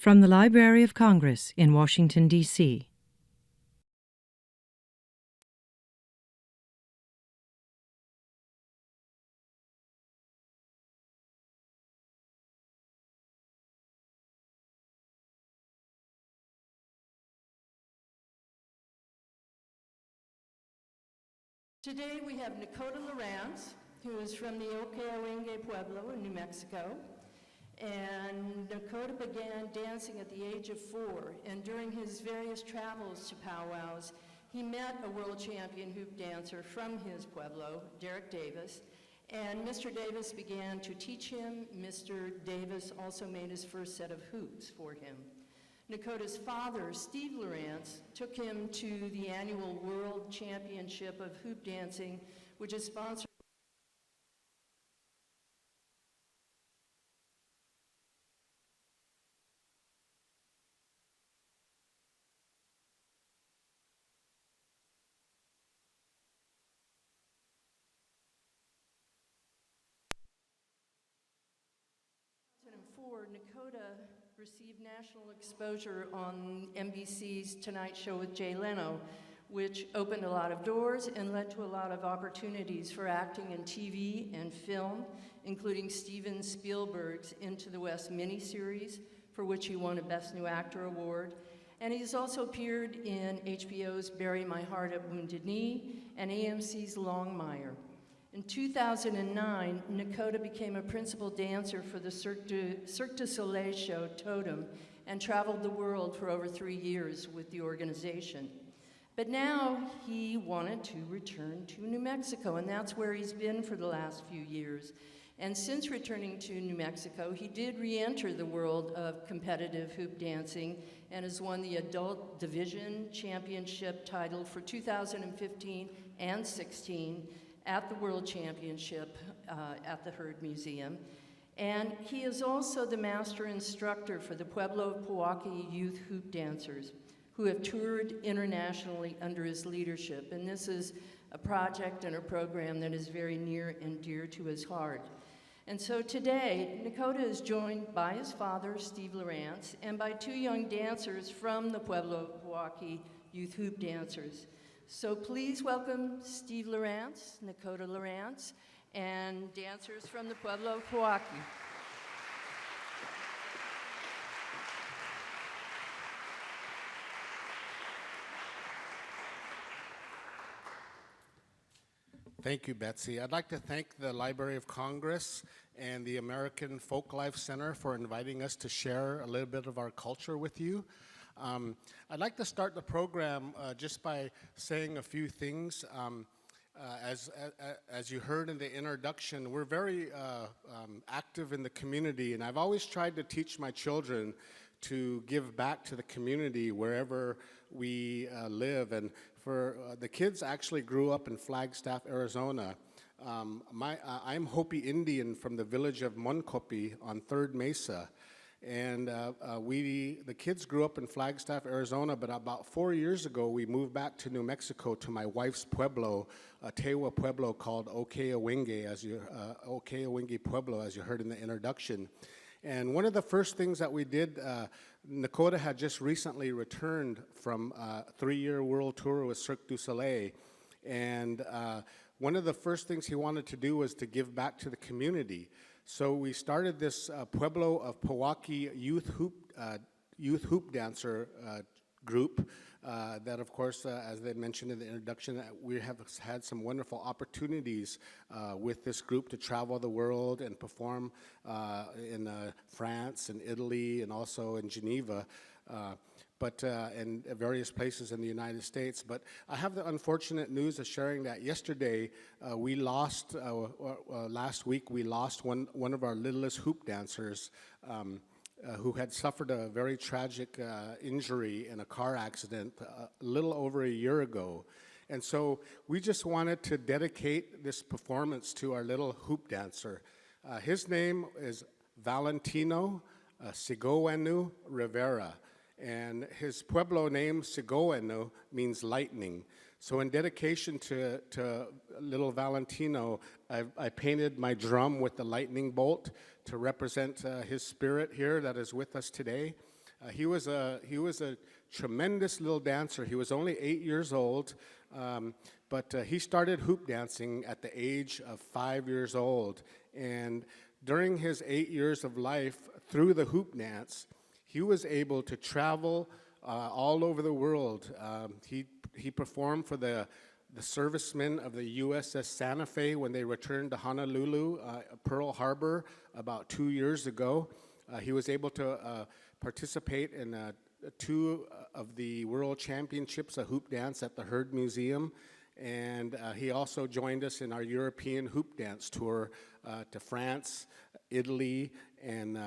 From the Library of Congress in Washington, D.C. Today we have Nakota LaRance, who is from the Ortega Pueblo in New Mexico. And Nakota began dancing at the age of 4, and during his various travels to powwows, he met a world champion hoop dancer from his Pueblo, Derrick Davis, and Mr. Davis began to teach him. Mr. Davis also made his first set of hoops for him. Nakota's father, Steve LaRance, took him to the annual World Championship of Hoop Dancing, which is sponsored in 2004. Nakota received national exposure on NBC's Tonight Show with Jay Leno, which opened a lot of doors and led to a lot of opportunities for acting in TV and film, including Steven Spielberg's Into the West miniseries, for which he won a Best New Actor award. And he's also appeared in HBO's Bury My Heart at Wounded Knee and AMC's Longmire. In 2009, Nakota became a principal dancer for the Cirque du Soleil show Totem and traveled the world for over 3 years with the organization. But now he wanted to return to New Mexico, and that's where he's been for the last few years. And since returning to New Mexico, he did re-enter the world of competitive hoop dancing and has won the Adult Division Championship title for 2015 and 16 at the World Championship at the Heard Museum. And he is also the master instructor for the Pueblo of Pojoaque youth hoop dancers, who have toured internationally under his leadership. And this is a project and a program that is very near and dear to his heart. And so today, Nakota is joined by his father, Steve LaRance, and by 2 young dancers from the Pueblo of Pojoaque youth hoop dancers. So please welcome Steve LaRance, Nakota LaRance, and dancers from the Pueblo of Pojoaque. Thank you, Betsy. I'd like to thank the Library of Congress and the American Folklife Center for inviting us to share a little bit of our culture with you. I'd like to start the program just by saying a few things. As you heard in the introduction, we're very active in the community, and I've always tried to teach my children to give back to the community wherever we live. And for the kids actually grew up in Flagstaff, Arizona. I'm Hopi Indian from the village of Moncopi on 3rd Mesa. And the kids grew up in Flagstaff, Arizona, but about 4 years ago, we moved back to New Mexico to my wife's Pueblo, a Tewa Pueblo called Okeawingi Pueblo, as you heard in the introduction. And one of the first things that we did, Nakota had just recently returned from a 3-year world tour with Cirque Du Soleil. And one of the first things he wanted to do was to give back to the community. So we started this Pueblo of Pojoaque youth hoop dancer group that, of course, as they mentioned in the introduction, we have had some wonderful opportunities with this group to travel the world and perform in France and Italy and also in Geneva. And various places in the United States. But I have the unfortunate news of sharing that yesterday we lost, last week we lost one of our littlest hoop dancers who had suffered a very tragic injury in a car accident a little over a year ago. And so we just wanted to dedicate this performance to our little hoop dancer. His name is Valentino Sigowenu Rivera. And his Pueblo name, Sigowenu, means lightning. So in dedication to little Valentino, I painted my drum with the lightning bolt to represent his spirit here that is with us today. He was a tremendous little dancer. He was only 8 years old, but he started hoop dancing at the age of 5 years old. And during his 8 years of life, through the hoop dance, he was able to travel all over the world. He performed for the servicemen of the USS Santa Fe when they returned to Honolulu, Pearl Harbor, about 2 years ago. He was able to participate in 2 of the World Championships of hoop dance at the Heard Museum. And he also joined us in our European hoop dance tour to France, Italy, and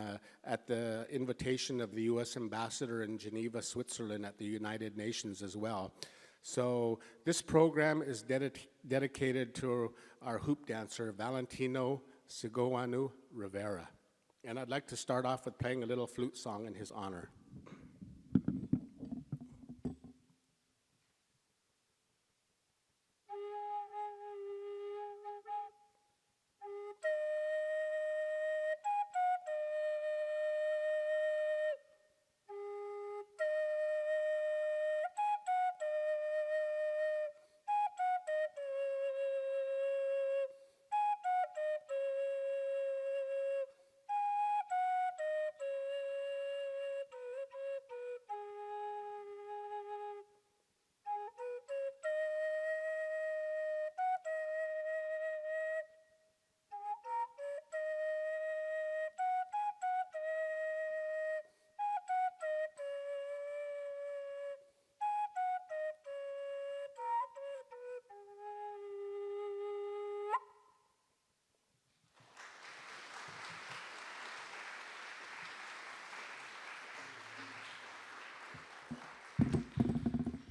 at the invitation of the U.S. Ambassador in Geneva, Switzerland at the United Nations as well. So this program is dedicated to our hoop dancer, Valentino Sigouanu Rivera. And I'd like to start off with playing a little flute song in his honor.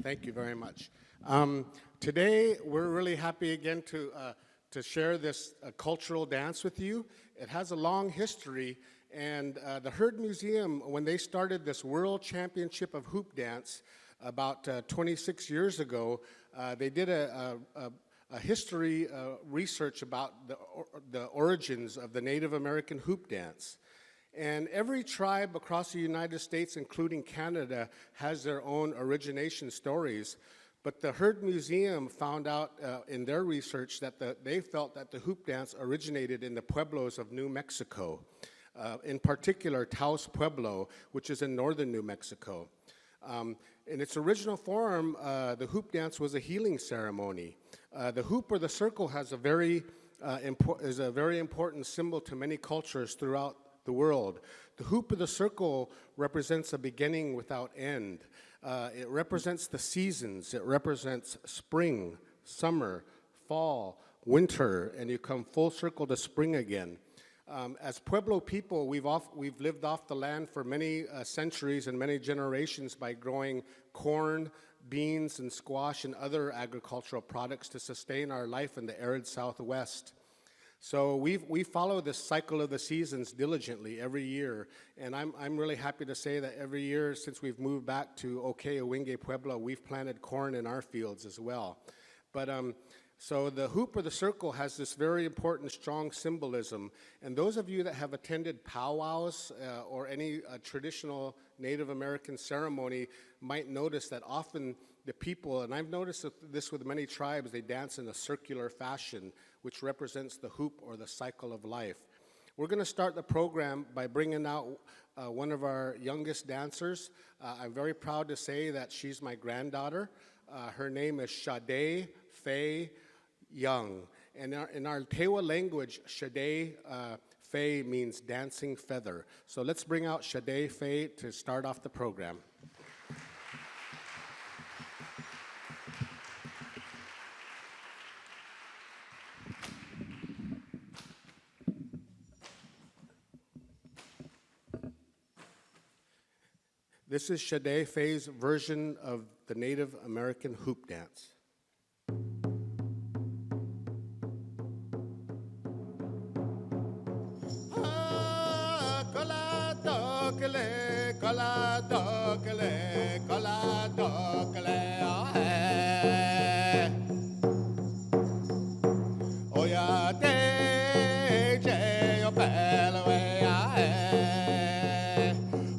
Thank you very much. Today, we're really happy again to share this cultural dance with you. It has a long history, and the Heard Museum, when they started this World Championship of Hoop Dance about 26 years ago, they did a history research about the origins of the Native American hoop dance. And every tribe across the United States, including Canada, has their own origination stories. But the Heard Museum found out in their research that they felt that the hoop dance originated in the Pueblos of New Mexico, in particular Taos Pueblo, which is in northern New Mexico. In its original form, the hoop dance was a healing ceremony. The hoop or the circle has a very important symbol to many cultures throughout the world. The hoop of the circle represents a beginning without end. It represents the seasons. It represents spring, summer, fall, winter, and you come full circle to spring again. As Pueblo people, we've lived off the land for many centuries and many generations by growing corn, beans, and squash and other agricultural products to sustain our life in the arid Southwest. So we follow this cycle of the seasons diligently every year, and I'm really happy to say that every year since we've moved back to Okeh-Owingeh Pueblo, we've planted corn in our fields as well. But so the hoop or the circle has this very important, strong symbolism, and those of you that have attended powwows or any traditional Native American ceremony might notice that often the people, and I've noticed this with many tribes, they dance in a circular fashion, which represents the hoop or the cycle of life. We're going to start the program by bringing out one of our youngest dancers. I'm very proud to say that she's my granddaughter. Her name is Shade Phea Young. And in our Tewa language, Shade Phea means dancing feather. So let's bring out Shade Phea to start off the program. This is Shade Phea's version of the Native American hoop dance.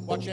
Watch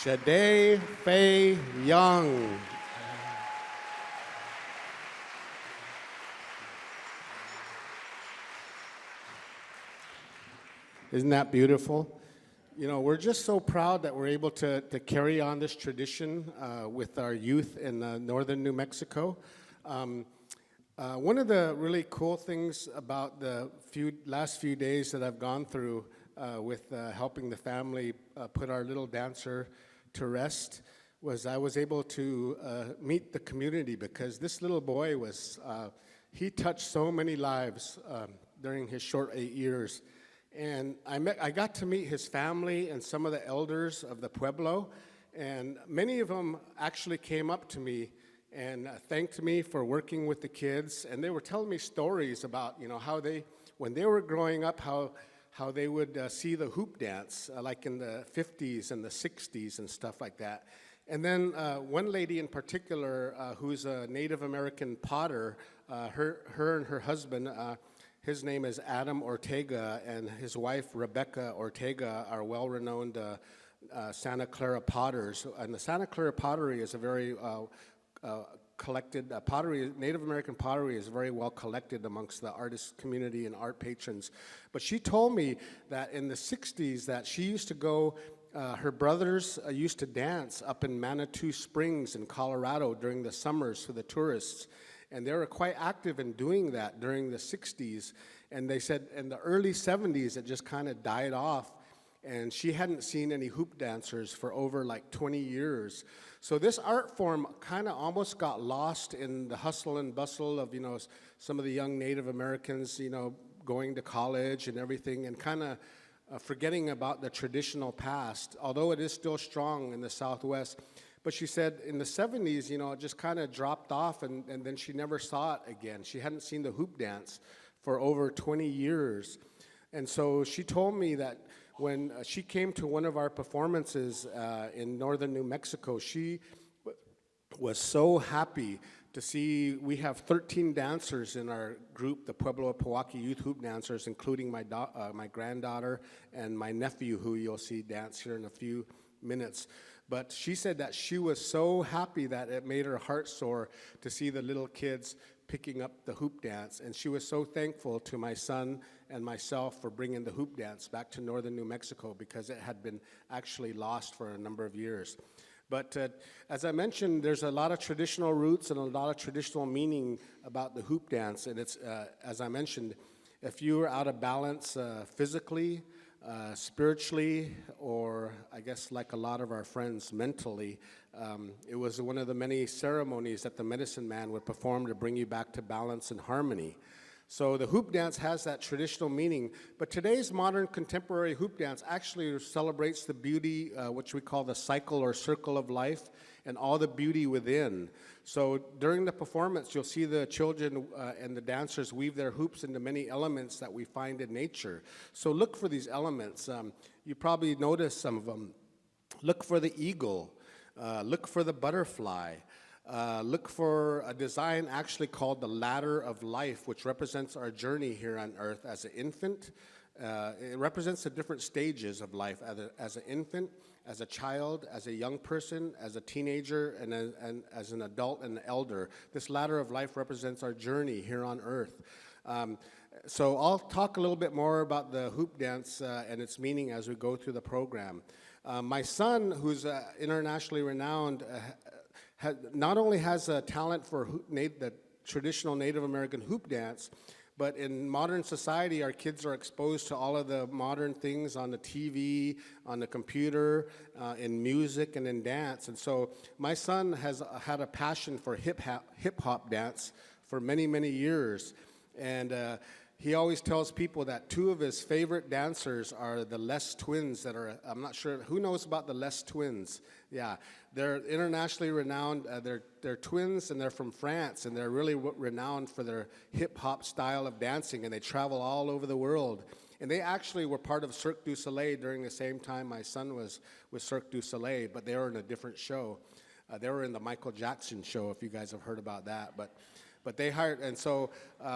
Shade Phea Young. Isn't that beautiful? You know, we're just so proud that we're able to carry on this tradition with our youth in northern New Mexico. One of the really cool things about the last few days that I've gone through with helping the family put our little dancer to rest was I was able to meet the community, because this little boy was, he touched so many lives during his short 8 years. And I got to meet his family and some of the elders of the Pueblo, and many of them actually came up to me and thanked me for working with the kids. And they were telling me stories about, you know, how they, when they were growing up, how they would see the hoop dance, like in the 50s and the 60s and stuff like that. And then one lady in particular, who's a Native American potter, her and her husband, his name is Adam Ortega, and his wife, Rebecca Ortega, are well-renowned Santa Clara potters. And the Santa Clara pottery is a very collected pottery. Native American pottery is very well collected amongst the artist community and art patrons. But she told me that in the 60s that she used to go, her brothers used to dance up in Manitou Springs in Colorado during the summers for the tourists. And they were quite active in doing that during the 60s. And they said in the early 70s, it just kind of died off. and she hadn't seen any hoop dancers for over like 20 years. So this art form kind of almost got lost in the hustle and bustle of, some of the young Native Americans, going to college and everything, and kind of forgetting about the traditional past, although it is still strong in the Southwest. But she said in the 70s, it just kind of dropped off, and then she never saw it again. She hadn't seen the hoop dance for over 20 years. And so she told me that when she came to one of our performances in northern New Mexico, she was so happy to see we have 13 dancers in our group, the Pueblo Pojoaque Youth Hoop Dancers, including my granddaughter and my nephew, who you'll see dance here in a few minutes. But she said that she was so happy that it made her heart sore to see the little kids picking up the hoop dance. And she was so thankful to my son and myself for bringing the hoop dance back to northern New Mexico, because it had been actually lost for a number of years. But as I mentioned, there's a lot of traditional roots and a lot of traditional meaning about the hoop dance. And it's, as I mentioned, if you are out of balance physically, spiritually, or I guess like a lot of our friends, mentally, it was one of the many ceremonies that the medicine man would perform to bring you back to balance and harmony. So the hoop dance has that traditional meaning, but today's modern contemporary hoop dance actually celebrates the beauty, which we call the cycle or circle of life, and all the beauty within. So during the performance, you'll see the children and the dancers weave their hoops into many elements that we find in nature. So look for these elements. You probably noticed some of them. Look for the eagle. Look for the butterfly. Look for a design actually called the ladder of life, which represents our journey here on earth as an infant. It represents the different stages of life as an infant, as a child, as a young person, as a teenager, and as an adult and an elder. This ladder of life represents our journey here on earth. So I'll talk a little bit more about the hoop dance and its meaning as we go through the program. My son, who's internationally renowned, not only has a talent for the traditional Native American hoop dance, but in modern society, our kids are exposed to all of the modern things on the TV, on the computer, in music, and in dance. And so my son has had a passion for hip-hop dance for many, many years. And he always tells people that two of his favorite dancers are the Les twins that are, I'm not sure, who knows about the Les twins? Yeah, they're internationally renowned. They're twins, and they're from France, and they're really renowned for their hip-hop style of dancing, and they travel all over the world. And they actually were part of Cirque Du Soleil during the same time my son was with Cirque Du Soleil, but they were in a different show. They were in the Michael Jackson show, if you guys have heard about that. But they hired, and so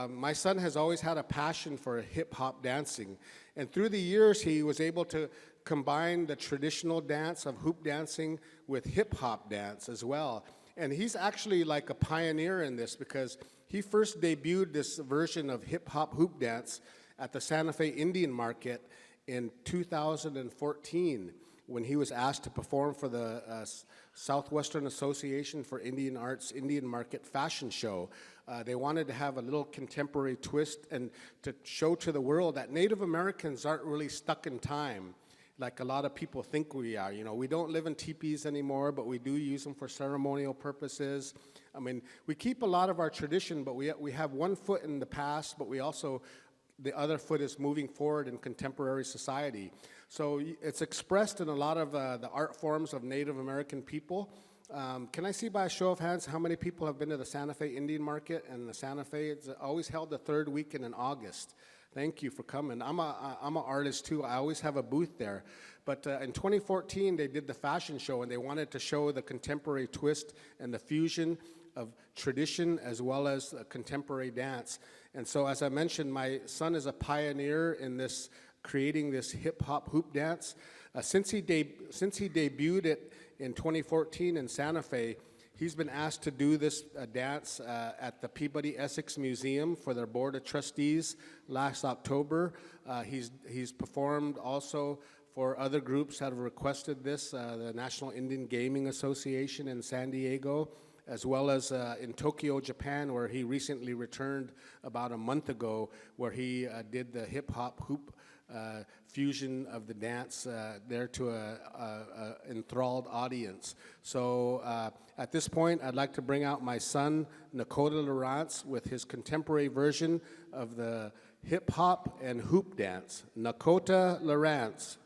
my son has always had a passion for hip-hop dancing. And through the years, he was able to combine the traditional dance of hoop dancing with hip-hop dance as well. And he's actually like a pioneer in this, because he first debuted this version of hip-hop hoop dance at the Santa Fe Indian Market in 2014, when he was asked to perform for the Southwestern Association for Indian Arts Indian Market fashion show. They wanted to have a little contemporary twist and to show to the world that Native Americans aren't really stuck in time like a lot of people think we are. You know, we don't live in teepees anymore, but we do use them for ceremonial purposes. I mean, we keep a lot of our tradition, but we have one foot in the past, but we also, the other foot is moving forward in contemporary society. So it's expressed in a lot of the art forms of Native American people. Can I see by a show of hands how many people have been to the Santa Fe Indian Market? And the Santa Fe, it's always held the third weekend in August. Thank you for coming. I'm an artist too. I always have a booth there. But in 2014, they did the fashion show, and they wanted to show the contemporary twist and the fusion of tradition as well as contemporary dance. And so, as I mentioned, my son is a pioneer in this, creating this hip-hop hoop dance. Since he debuted it in 2014 in Santa Fe, he's been asked to do this dance at the Peabody Essex Museum for their Board of Trustees last October. He's performed also for other groups that have requested this, the National Indian Gaming Association in San Diego, as well as in Tokyo, Japan, where he recently returned about a month ago, where he did the hip-hop hoop fusion of the dance there to a enthralled audience. So at this point, I'd like to bring out my son, Nakotah LaRance, with his contemporary version of the hip-hop and hoop dance. Nakotah LaRance.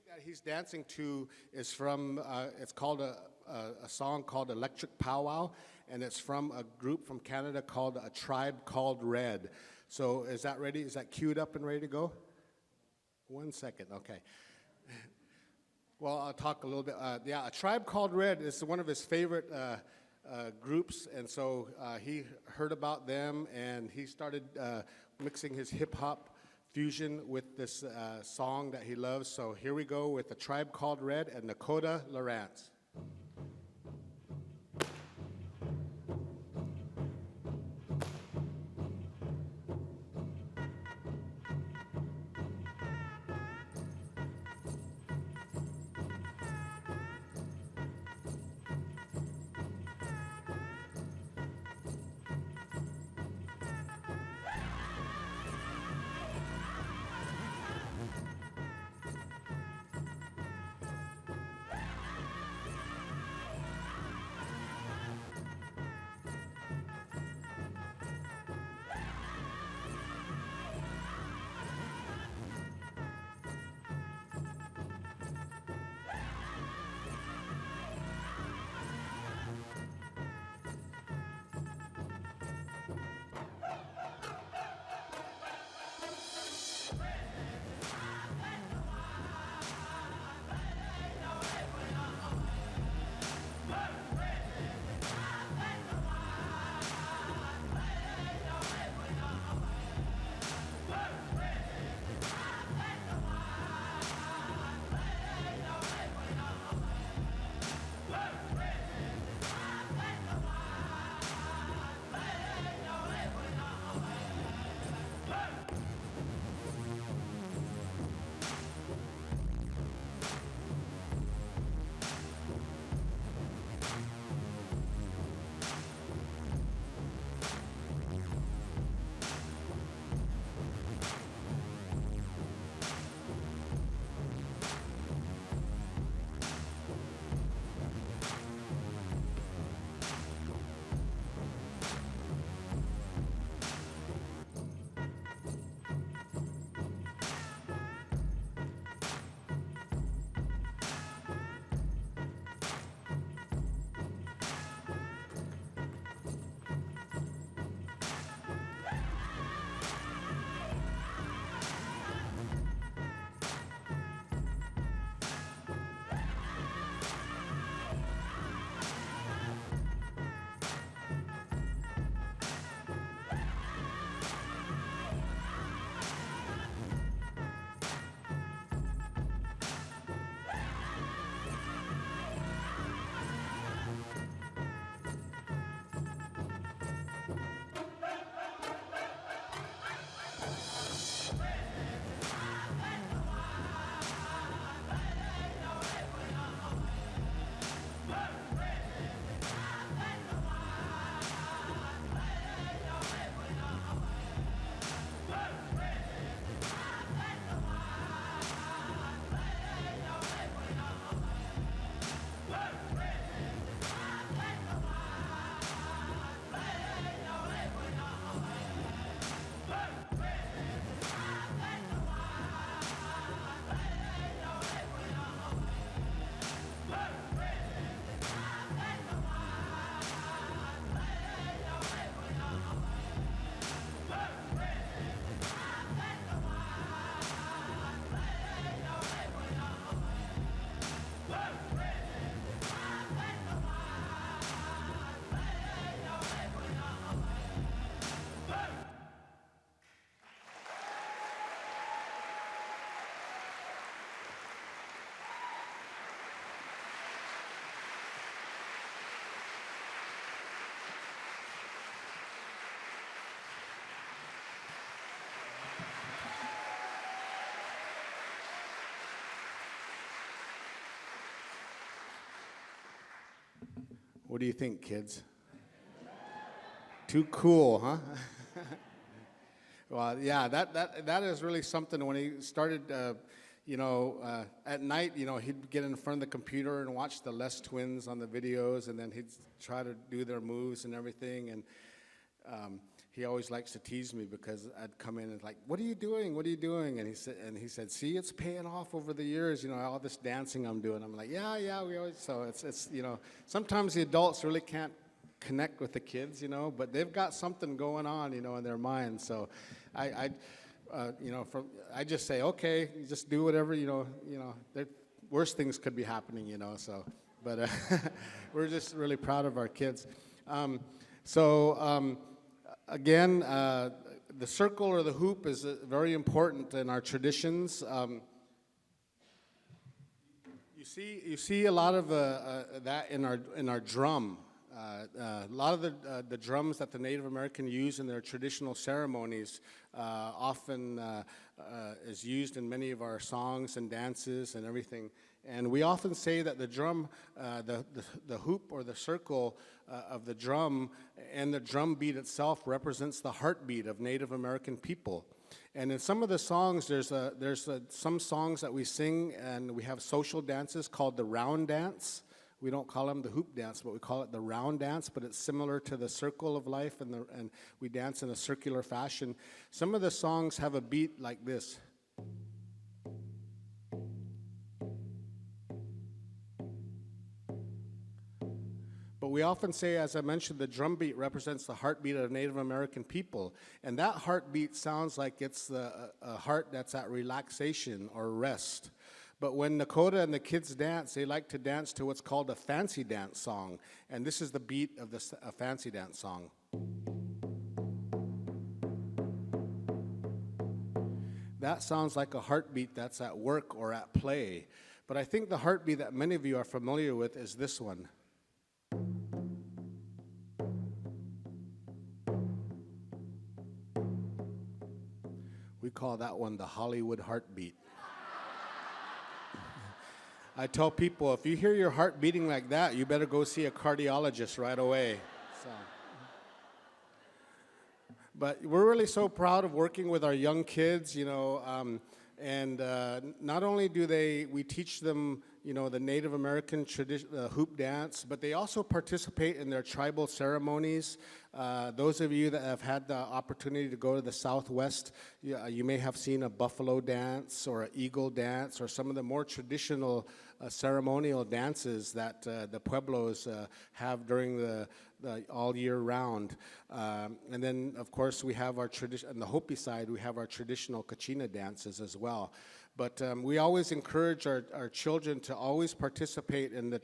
That he's dancing to is from, it's called a song called Electric Powwow, and it's from a group from Canada called A Tribe Called Red. So is that ready? Is that queued up and ready to go? 1 second, okay. Well, I'll talk a little bit. Yeah, A Tribe Called Red is one of his favorite groups, and so he heard about them, and he started mixing his hip-hop fusion with this song that he loves. So here we go with A Tribe Called Red and Nakotah LaRance. What do you think, kids? Too cool, huh? Well, yeah, that is really something. When he started, at night, he'd get in front of the computer and watch the Les twins on the videos, and then he'd try to do their moves and everything. And he always likes to tease me because I'd come in and like, "What are you doing? What are you doing?" And he said, "See, it's paying off over the years. All this dancing I'm doing." I'm like, "Yeah, we always." So it's sometimes the adults really can't connect with the kids, but they've got something going on, in their minds. So I just say, okay, you just do whatever, worse things could be happening, so, but we're just really proud of our kids. Again, the circle or the hoop is very important in our traditions. You see a lot of that in our drum. A lot of the drums that the Native American use in their traditional ceremonies often is used in many of our songs and dances and everything. And we often say that the drum, the hoop or the circle of the drum and the drum beat itself represents the heartbeat of Native American people. And in some of the songs, there's some songs that we sing, and we have social dances called the round dance. We don't call them the hoop dance, but we call it the round dance, but it's similar to the circle of life, and we dance in a circular fashion. Some of the songs have a beat like this. But we often say, as I mentioned, the drum beat represents the heartbeat of Native American people, and that heartbeat sounds like it's a heart that's at relaxation or rest. But when Nakota and the kids dance, they like to dance to what's called a fancy dance song. And this is the beat of a fancy dance song. That sounds like a heartbeat that's at work or at play. But I think the heartbeat that many of you are familiar with is this one. We call that one the Hollywood heartbeat. I tell people, if you hear your heart beating like that, you better go see a cardiologist right away. So. But we're really so proud of working with our young kids, and not only do we teach them, the Native American hoop dance, but they also participate in their tribal ceremonies. Those of you that have had the opportunity to go to the Southwest, you may have seen a buffalo dance or an eagle dance or some of the more traditional ceremonial dances that the Pueblos have during the all year round. And then, of course, we have our tradition, on the Hopi side, we have our traditional Kachina dances as well. But we always encourage our children to always participate in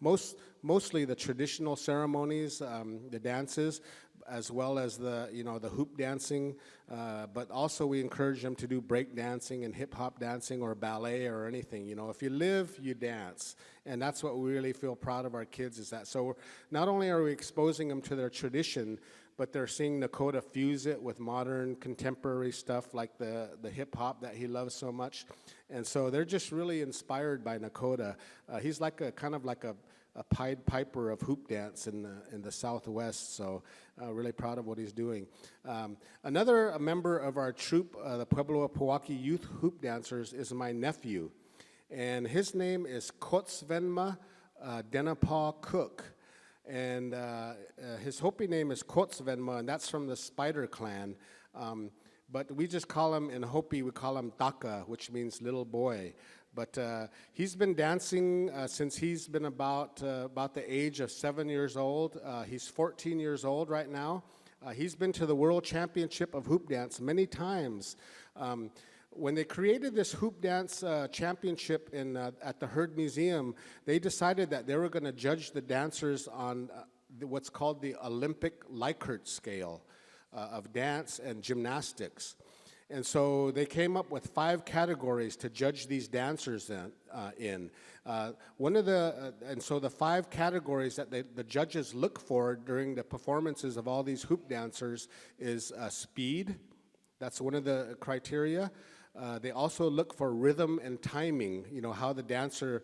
mostly the traditional ceremonies, the dances, as well as the hoop dancing. But also we encourage them to do break dancing and hip hop dancing or ballet or anything. If you live, you dance. And that's what we really feel proud of our kids is that. So not only are we exposing them to their tradition, but they're seeing Nakota fuse it with modern contemporary stuff like the hip hop that he loves so much. And so they're just really inspired by Nakota. He's like a Pied Piper of hoop dance in the Southwest, so really proud of what he's doing. Another member of our troupe, the Pueblo Pojoaque Youth Hoop Dancers, is my nephew, and his name is Quotsvenma Denipah-Cook. And his Hopi name is Quotsvenma, and that's from the Spider Clan. But we just call him, in Hopi, we call him Taka, which means little boy. But he's been dancing since he's been about the age of 7 years old. He's 14 years old right now. He's been to the World Championship of Hoop Dance many times. When they created this hoop dance championship at the Heard Museum, they decided that they were going to judge the dancers on what's called the Olympic Likert scale of dance and gymnastics. And so they came up with 5 categories to judge these dancers in. And so the 5 categories that the judges look for during the performances of all these hoop dancers is speed. That's one of the criteria. They also look for rhythm and timing, how the dancer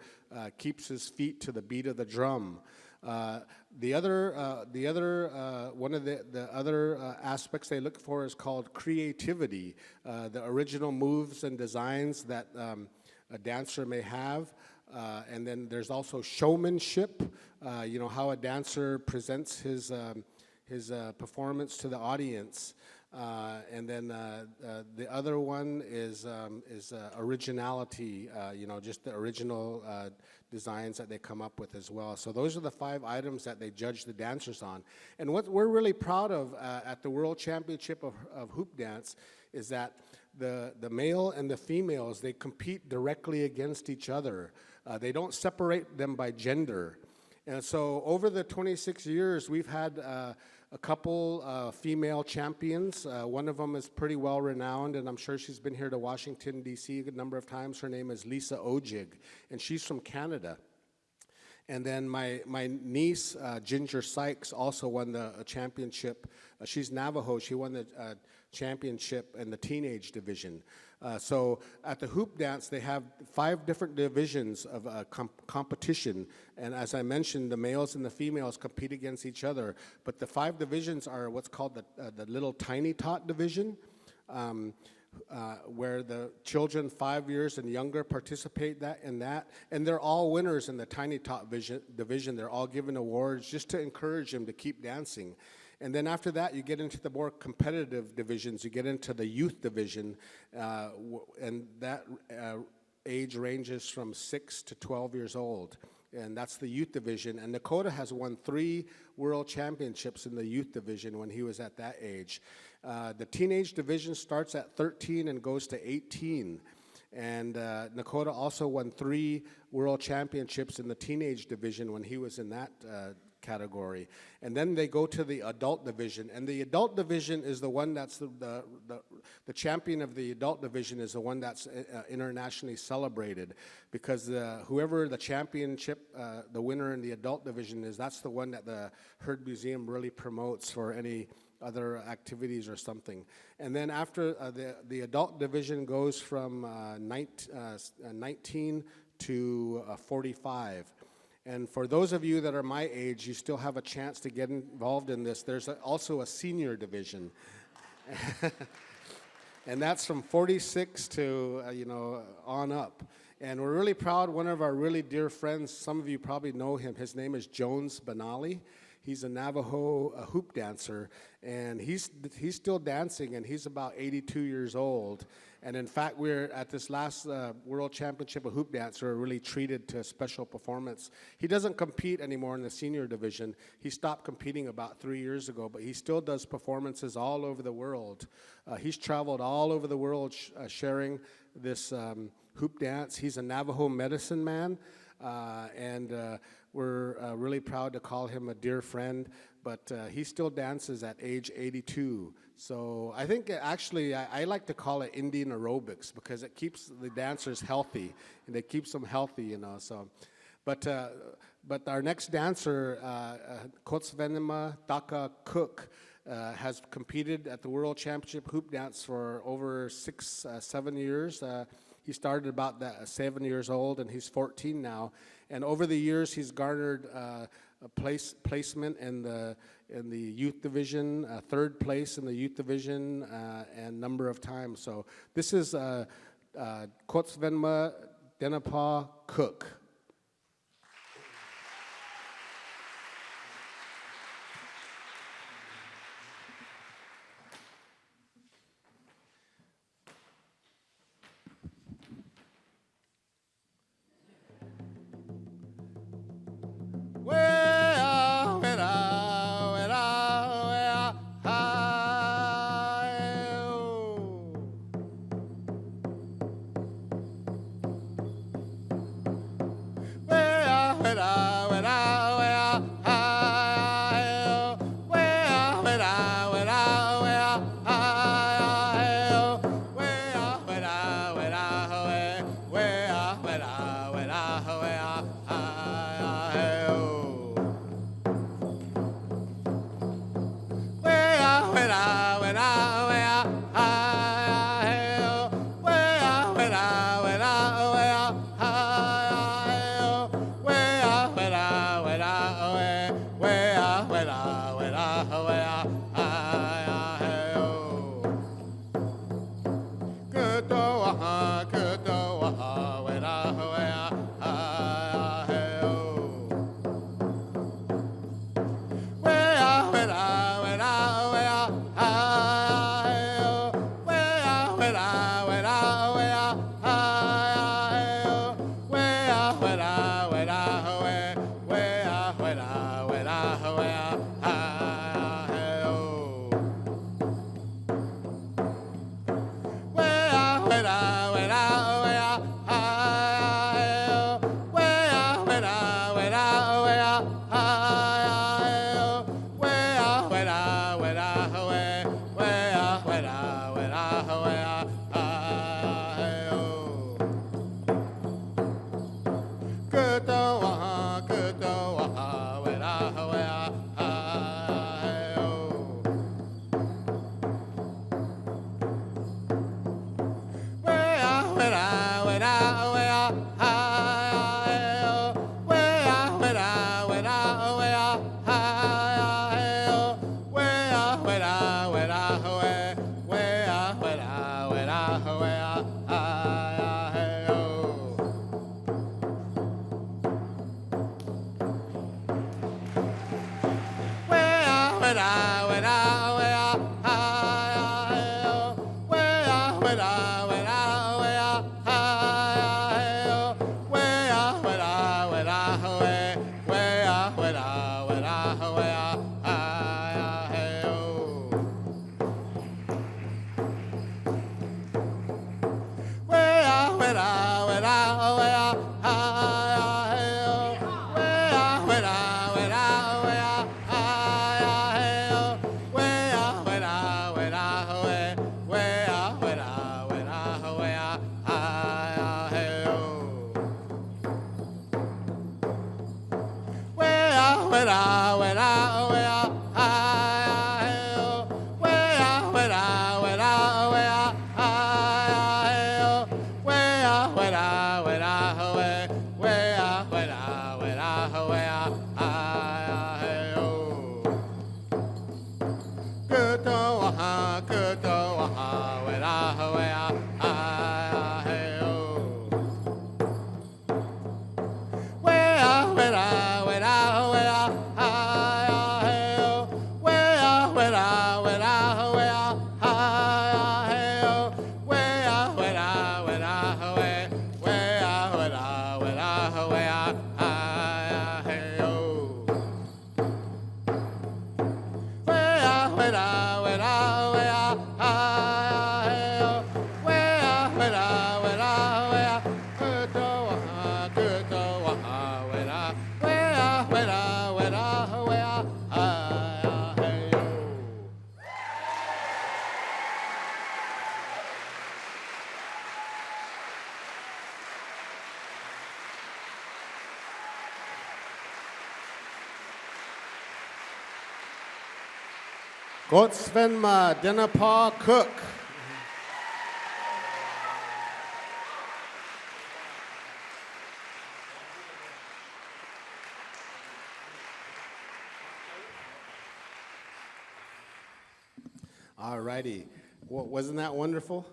keeps his feet to the beat of the drum. One of the other aspects they look for is called creativity, the original moves and designs that a dancer may have. And then there's also showmanship, how a dancer presents his performance to the audience. And then the other one is originality, just the original designs that they come up with as well. So those are the 5 items that they judge the dancers on. And what we're really proud of at the World Championship of Hoop Dance is that the male and the females, they compete directly against each other. They don't separate them by gender. And so over the 26 years, we've had a couple female champions. One of them is pretty well renowned, and I'm sure she's been here to Washington, D.C. a number of times. Her name is Lisa Ojig, and she's from Canada. And then my niece, Ginger Sykes, also won the championship. She's Navajo. She won the championship in the teenage division. So at the hoop dance, they have 5 different divisions of competition. And as I mentioned, the males and the females compete against each other. But the 5 divisions are what's called the little tiny tot division, where the children 5 years and younger participate in that. And they're all winners in the tiny tot division. They're all given awards just to encourage them to keep dancing. And then after that, you get into the more competitive divisions. You get into the youth division, and that age ranges from 6 to 12 years old. And that's the youth division. And Nakota has won 3 world championships in the youth division when he was at that age. The teenage division starts at 13 and goes to 18. And Nakota also won 3 world championships in the teenage division when he was in that category. And then they go to the adult division, and the adult division is the one that's the champion of the adult division is the one that's internationally celebrated, because whoever the championship, the winner in the adult division is, that's the one that the Heard Museum really promotes for any other activities or something. And then after the adult division goes from 19 to 45. And for those of you that are my age, you still have a chance to get involved in this. There's also a senior division. And that's from 46 to, on up. And we're really proud. One of our really dear friends, some of you probably know him, his name is Jones Benali. He's a Navajo hoop dancer, and he's still dancing, and he's about 82 years old. And in fact, we're at this last World Championship of Hoop Dance, we're really treated to a special performance. He doesn't compete anymore in the senior division. He stopped competing about 3 years ago, but he still does performances all over the world. He's traveled all over the world sharing this hoop dance. He's a Navajo medicine man, and we're really proud to call him a dear friend, but he still dances at age 82. So I think actually I like to call it Indian aerobics, because it keeps the dancers healthy, and it keeps them healthy, So, but our next dancer, Quotsvenma Denipah-Cook, has competed at the World Championship Hoop Dance for over 6-7 years. He started about 7 years old, and he's 14 now. And over the years, he's garnered a placement in the youth division, 3rd place in the youth division, and number of times. So this is Quotsvenma Denipah-Cook. Quotsvenma Denipah-Cook. All righty. Wasn't that wonderful?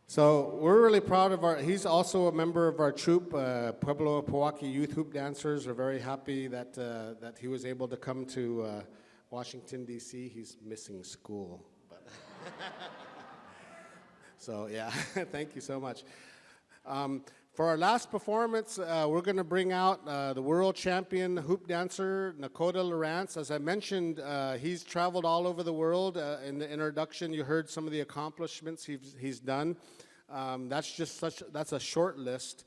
So we're really proud of he's also a member of our troupe, Pueblo Pojoaque Youth Hoop Dancers. We're very happy that, that he was able to come to Washington, D.C. He's missing school. But so yeah, thank you so much. For our last performance, we're going to bring out the world champion hoop dancer, Nakotah LaRance. As I mentioned, he's traveled all over the world. In the introduction, you heard some of the accomplishments he's done. That's a short list.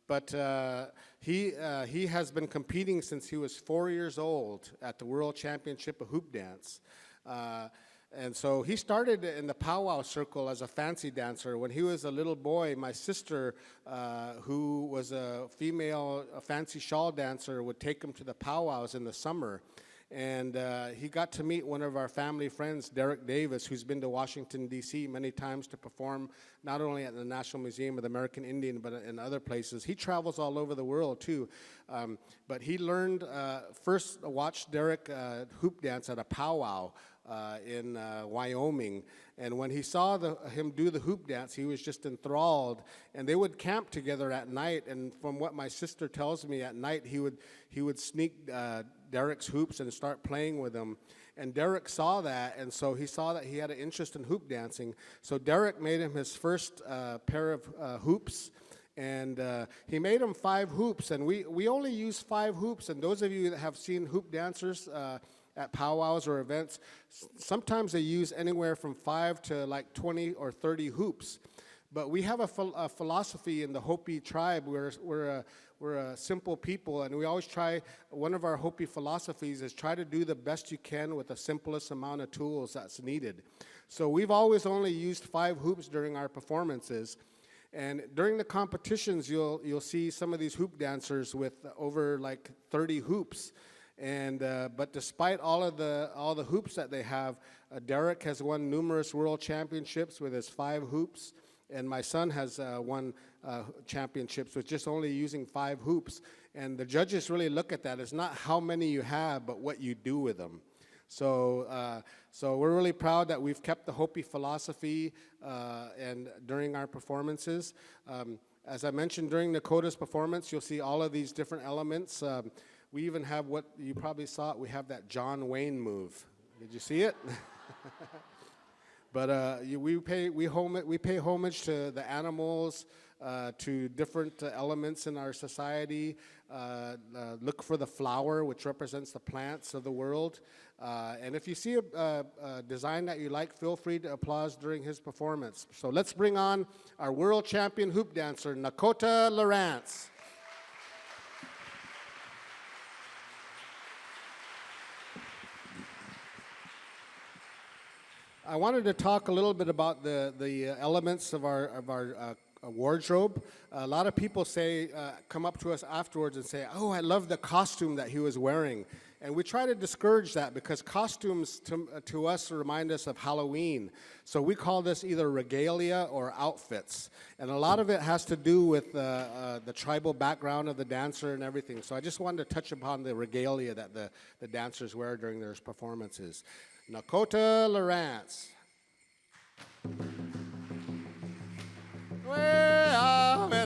But he has been competing since he was 4 years old at the World Championship of Hoop Dance. And so he started in the powwow circle as a fancy dancer. When he was a little boy, my sister, who was a fancy shawl dancer, would take him to the powwows in the summer. And he got to meet one of our family friends, Derrick Davis, who's been to Washington, D.C. many times to perform not only at the National Museum of the American Indian, but in other places. He travels all over the world, too. But he learned, first watched Derrick hoop dance at a powwow in Wyoming. And when he saw him do the hoop dance, he was just enthralled. And they would camp together at night. And from what my sister tells me, at night he would sneak Derrick's hoops and start playing with them. And Derrick saw that, and so he saw that he had an interest in hoop dancing. So Derrick made him his first pair of hoops, And he made them 5 hoops, and we only use 5 hoops. And those of you that have seen hoop dancers at powwows or events, sometimes they use anywhere from 5 to like 20 or 30 hoops. But we have a philosophy in the Hopi tribe. We're a simple people, and we always try, one of our Hopi philosophies is try to do the best you can with the simplest amount of tools that's needed. So we've always only used 5 hoops during our performances. And during the competitions, you'll see some of these hoop dancers with over like 30 hoops. And but despite all the hoops that they have, Derrick has won numerous world championships with his 5 hoops, and my son has won championships with just only using 5 hoops. And the judges really look at that. It's not how many you have, but what you do with them. So we're really proud that we've kept the Hopi philosophy and during our performances. As I mentioned, during Nakotah's performance, you'll see all of these different elements. We even have what you probably saw. We have that John Wayne move. Did you see it? But we pay homage to the animals, to different elements in our society. Look for the flower, which represents the plants of the world. And if you see a design that you like, feel free to applaud during his performance. So let's bring on our world champion hoop dancer, Nakotah LaRance. I wanted to talk a little bit about the elements of our wardrobe. A lot of people say, come up to us afterwards and say, "Oh, I love the costume that he was wearing." And we try to discourage that because costumes to us remind us of Halloween. So we call this either regalia or outfits. And a lot of it has to do with the tribal background of the dancer and everything. So I just wanted to touch upon the regalia that the dancers wear during their performances. Nakotah LaRance. Oya te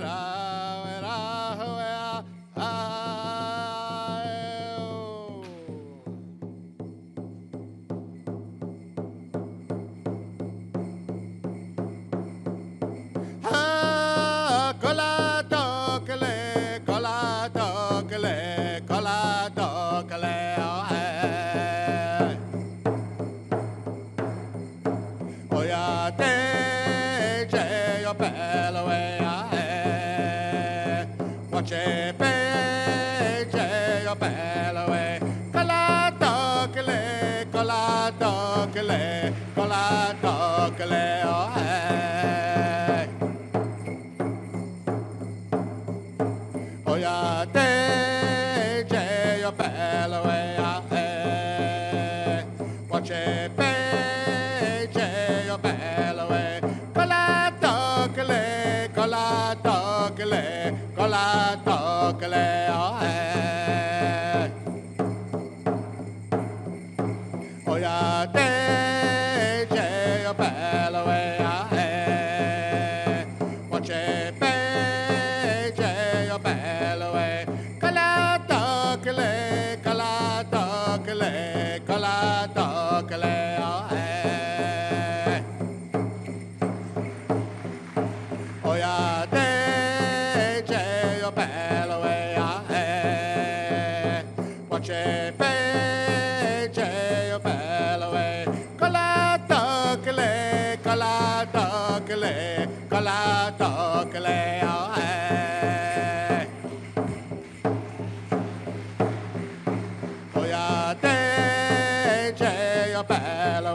che yo pelo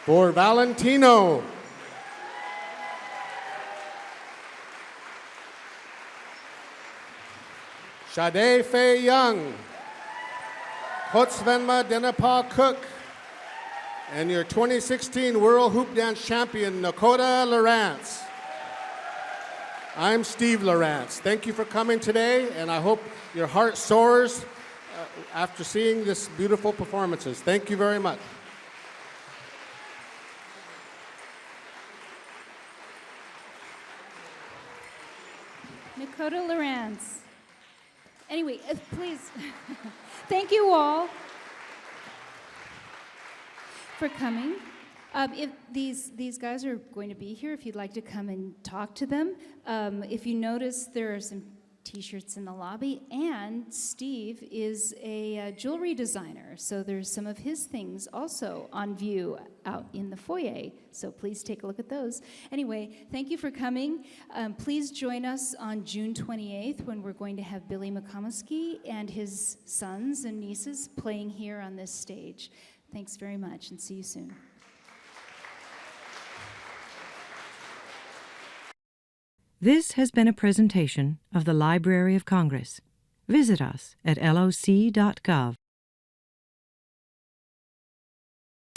For Valentino. Shade Phea Young. Quotsvenma Denipah-Cook. And your 2016 World Hoop Dance Champion, Nakotah LaRance. I'm Steve LaRance. Thank you for coming today, and I hope your heart soars after seeing this beautiful performances. Thank you very much. Nakota LaRance. Anyway, please, thank you all for coming. If these guys are going to be here, if you'd like to come and talk to them. If you notice, there are some t-shirts in the lobby, and Steve is a jewelry designer, so there's some of his things also on view out in the foyer, so please take a look at those. Anyway, thank you for coming. Please join us on June 28th when we're going to have Billy McComiskey and his sons and nieces playing here on this stage. Thanks very much, and see you soon. This has been a presentation of the Library of Congress. Visit us at loc.gov.